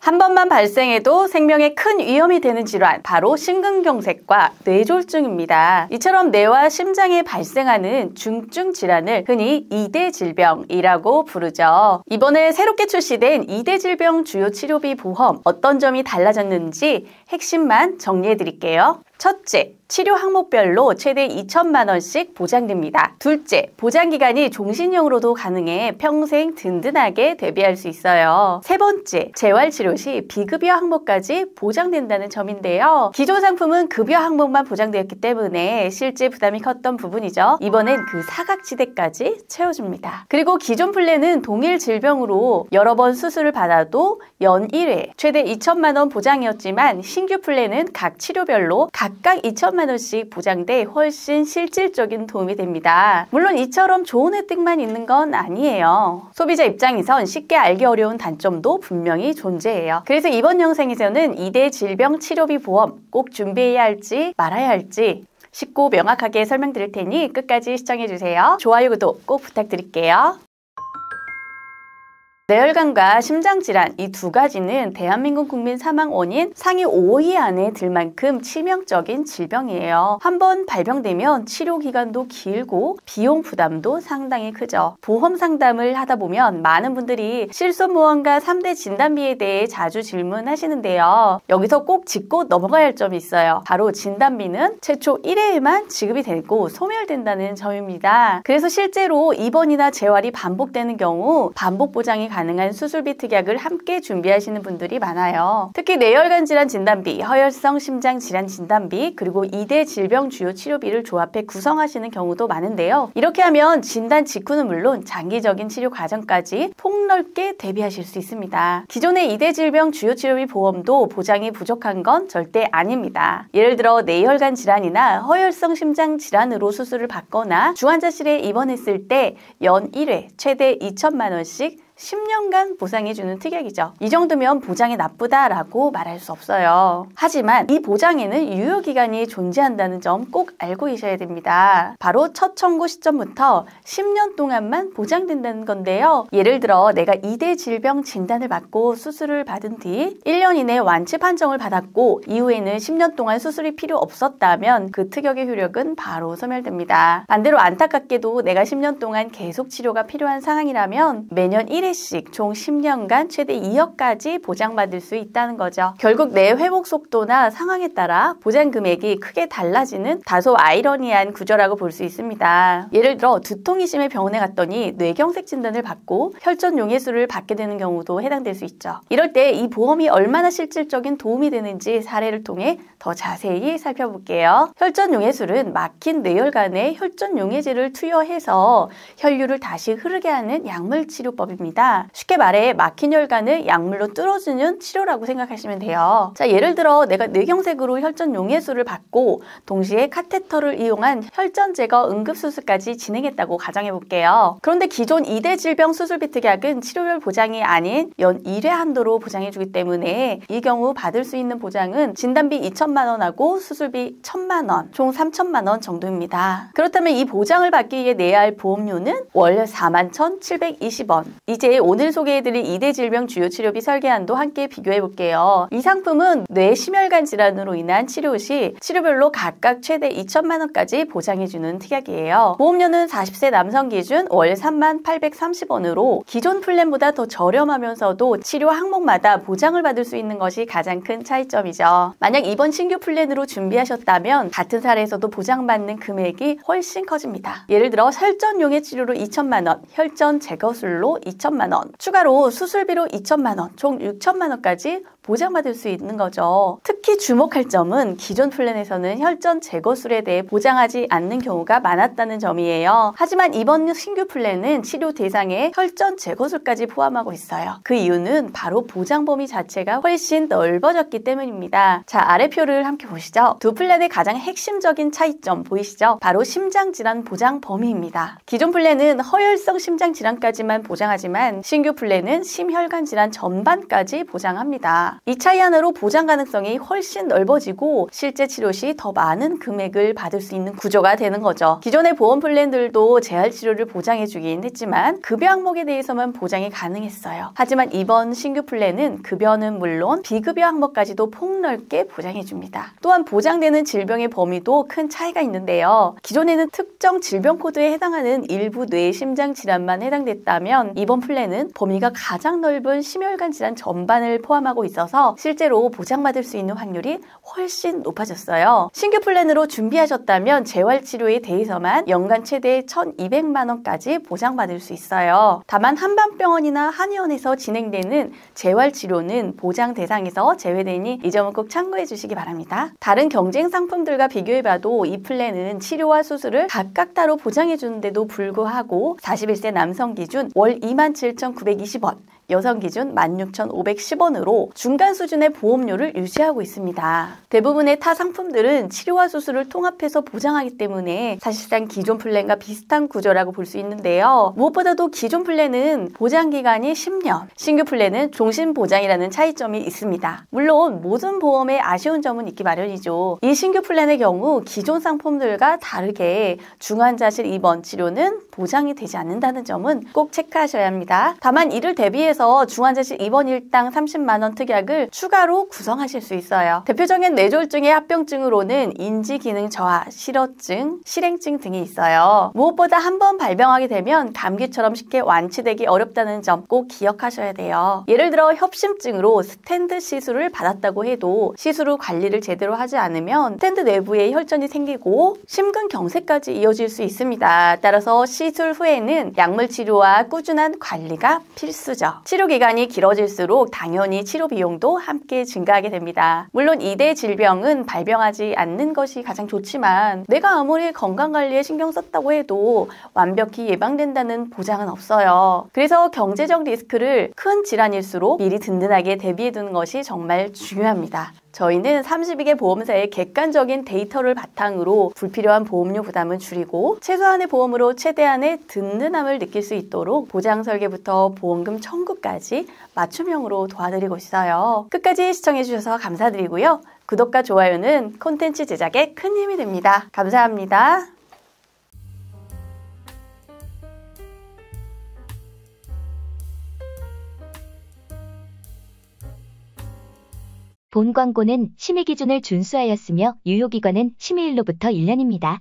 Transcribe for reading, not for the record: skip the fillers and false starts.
한 번만 발생해도 생명에 큰 위험이 되는 질환, 바로 심근경색과 뇌졸중입니다. 이처럼 뇌와 심장에 발생하는 중증 질환을 흔히 2대 질병이라고 부르죠. 이번에 새롭게 출시된 2대 질병 주요 치료비 보험, 어떤 점이 달라졌는지 핵심만 정리해 드릴게요. 첫째, 치료 항목별로 최대 2천만 원씩 보장됩니다. 둘째, 보장기간이 종신형으로도 가능해 평생 든든하게 대비할 수 있어요. 세 번째, 재활치료 시 비급여 항목까지 보장된다는 점인데요. 기존 상품은 급여 항목만 보장되었기 때문에 실제 부담이 컸던 부분이죠. 이번엔 그 사각지대까지 채워줍니다. 그리고 기존 플랜은 동일 질병으로 여러 번 수술을 받아도 연 1회 최대 2천만 원 보장이었지만 신규 플랜은 각 치료별로 각각 2천만 원씩 보장돼 훨씬 실질적인 도움이 됩니다. 물론 이처럼 좋은 혜택만 있는 건 아니에요. 소비자 입장에선 쉽게 알기 어려운 단점도 분명히 존재해요. 그래서 이번 영상에서는 2대 질병 치료비 보험 꼭 준비해야 할지 말아야 할지 쉽고 명확하게 설명드릴 테니 끝까지 시청해주세요. 좋아요, 구독 꼭 부탁드릴게요. 뇌혈관과 심장질환 이 두 가지는 대한민국 국민 사망 원인 상위 5위 안에 들 만큼 치명적인 질병이에요. 한번 발병되면 치료 기간도 길고 비용 부담도 상당히 크죠. 보험 상담을 하다 보면 많은 분들이 실손보험과 3대 진단비에 대해 자주 질문하시는데요. 여기서 꼭 짚고 넘어가야 할 점이 있어요. 바로 진단비는 최초 1회에만 지급이 되고 소멸된다는 점입니다. 그래서 실제로 입원이나 재활이 반복되는 경우 반복 보장이 가능한 수술비 특약을 함께 준비하시는 분들이 많아요. 특히 뇌혈관 질환 진단비, 허혈성 심장 질환 진단비, 그리고 2대 질병 주요 치료비를 조합해 구성하시는 경우도 많은데요. 이렇게 하면 진단 직후는 물론 장기적인 치료 과정까지 폭넓게 대비하실 수 있습니다. 기존의 2대 질병 주요 치료비 보험도 보장이 부족한 건 절대 아닙니다. 예를 들어 뇌혈관 질환이나 허혈성 심장 질환으로 수술을 받거나 중환자실에 입원했을 때 연 1회 최대 2천만 원씩 10년간 보상해주는 특약이죠. 이 정도면 보장이 나쁘다라고 말할 수 없어요. 하지만 이 보장에는 유효기간이 존재한다는 점 꼭 알고 계셔야 됩니다. 바로 첫 청구 시점부터 10년 동안만 보장된다는 건데요. 예를 들어 내가 2대 질병 진단을 받고 수술을 받은 뒤 1년 이내 완치 판정을 받았고 이후에는 10년 동안 수술이 필요 없었다면 그 특약의 효력은 바로 소멸됩니다. 반대로 안타깝게도 내가 10년 동안 계속 치료가 필요한 상황이라면 매년 1회 총 10년간 최대 2억까지 보장받을 수 있다는 거죠. 결국 뇌 회복 속도나 상황에 따라 보장 금액이 크게 달라지는 다소 아이러니한 구조라고 볼 수 있습니다. 예를 들어 두통이 심해 병원에 갔더니 뇌경색 진단을 받고 혈전 용해수를 받게 되는 경우도 해당될 수 있죠. 이럴 때 이 보험이 얼마나 실질적인 도움이 되는지 사례를 통해 더 자세히 살펴볼게요. 혈전 용해술은 막힌 뇌혈관에 혈전 용해제를 투여해서 혈류를 다시 흐르게 하는 약물 치료법입니다. 쉽게 말해 막힌 혈관을 약물로 뚫어주는 치료라고 생각하시면 돼요. 자, 예를 들어 내가 뇌경색으로 혈전 용해술을 받고 동시에 카테터를 이용한 혈전 제거 응급수술까지 진행했다고 가정해 볼게요. 그런데 기존 2대 질병 수술비 특약은 치료별 보장이 아닌 연 1회 한도로 보장해주기 때문에 이 경우 받을 수 있는 보장은 진단비 2천만 원하고 수술비 1천만 원, 총 3천만 원 정도입니다. 그렇다면 이 보장을 받기 위해 내야 할 보험료는 월 41,720원. 이제 오늘 소개해드릴 2대 질병 주요 치료비 설계안도 함께 비교해볼게요. 이 상품은 뇌심혈관 질환으로 인한 치료 시 치료별로 각각 최대 2천만 원까지 보장해주는 특약이에요. 보험료는 40세 남성 기준 월 31,830원으로 기존 플랜보다 더 저렴하면서도 치료 항목마다 보장을 받을 수 있는 것이 가장 큰 차이점이죠. 만약 이번 신규 플랜으로 준비하셨다면 같은 사례에서도 보장받는 금액이 훨씬 커집니다. 예를 들어 혈전용해 치료로 2천만 원, 혈전 제거술로 2천만 원, 추가로 수술비로 2천만 원, 총 6천만 원까지 보장받을 수 있는 거죠. 특히 주목할 점은 기존 플랜에서는 혈전 제거술에 대해 보장하지 않는 경우가 많았다는 점이에요. 하지만 이번 신규 플랜은 치료 대상에 혈전 제거술까지 포함하고 있어요. 그 이유는 바로 보장 범위 자체가 훨씬 넓어졌기 때문입니다. 자, 아래 표를 함께 보시죠. 두 플랜의 가장 핵심적인 차이점 보이시죠? 바로 심장질환 보장 범위입니다. 기존 플랜은 허혈성 심장질환까지만 보장하지만 신규 플랜은 심혈관 질환 전반까지 보장합니다. 있습니다. 이 차이 하나로 보장 가능성이 훨씬 넓어지고 실제 치료 시 더 많은 금액을 받을 수 있는 구조가 되는 거죠. 기존의 보험 플랜들도 재활 치료를 보장해 주긴 했지만 급여 항목에 대해서만 보장이 가능했어요. 하지만 이번 신규 플랜은 급여는 물론 비급여 항목까지도 폭넓게 보장해 줍니다. 또한 보장되는 질병의 범위도 큰 차이가 있는데요. 기존에는 특정 질병 코드에 해당하는 일부 뇌심장 질환만 해당됐다면 이번 플랜은 범위가 가장 넓은 심혈관 질환 전반을 포함하고 있어서 실제로 보장받을 수 있는 확률이 훨씬 높아졌어요. 신규 플랜으로 준비하셨다면 재활치료에 대해서만 연간 최대 1,200만 원까지 보장받을 수 있어요. 다만 한방병원이나 한의원에서 진행되는 재활치료는 보장 대상에서 제외되니 이 점은 꼭 참고해 주시기 바랍니다. 다른 경쟁 상품들과 비교해봐도 이 플랜은 치료와 수술을 각각 따로 보장해 주는데도 불구하고 41세 남성 기준 월 27,920원, 여성 기준 16,510원으로 중간 수준의 보험료를 유지하고 있습니다. 대부분의 타 상품들은 치료와 수술을 통합해서 보장하기 때문에 사실상 기존 플랜과 비슷한 구조라고 볼 수 있는데요. 무엇보다도 기존 플랜은 보장 기간이 10년, 신규 플랜은 종신 보장이라는 차이점이 있습니다. 물론 모든 보험에 아쉬운 점은 있기 마련이죠. 이 신규 플랜의 경우 기존 상품들과 다르게 중환자실 입원 치료는 보장이 되지 않는다는 점은 꼭 체크하셔야 합니다. 다만 이를 대비해서 중환자실 입원 일당 30만 원 특약을 추가로 구성하실 수 있어요. 대표적인 뇌졸중의 합병증으로는 인지기능 저하, 실어증, 실행증 등이 있어요. 무엇보다 한번 발병하게 되면 감기처럼 쉽게 완치되기 어렵다는 점 꼭 기억하셔야 돼요. 예를 들어 협심증으로 스텐드 시술을 받았다고 해도 시술 후 관리를 제대로 하지 않으면 스텐드 내부에 혈전이 생기고 심근경색까지 이어질 수 있습니다. 따라서 시술 후에는 약물 치료와 꾸준한 관리가 필수죠. 치료 기간이 길어질수록 당연히 치료 비용도 함께 증가하게 됩니다. 물론 이대 질병은 발병하지 않는 것이 가장 좋지만 내가 아무리 건강관리에 신경 썼다고 해도 완벽히 예방된다는 보장은 없어요. 그래서 경제적 리스크를 큰 질환일수록 미리 든든하게 대비해두는 것이 정말 중요합니다. 저희는 32개 보험사의 객관적인 데이터를 바탕으로 불필요한 보험료 부담을 줄이고 최소한의 보험으로 최대한의 든든함을 느낄 수 있도록 보장 설계부터 보험금 청구까지 맞춤형으로 도와드리고 있어요. 끝까지 시청해주셔서 감사드리고요. 구독과 좋아요는 콘텐츠 제작에 큰 힘이 됩니다. 감사합니다. 본 광고는 심의 기준을 준수하였으며 유효기간은 심의일로부터 1년입니다.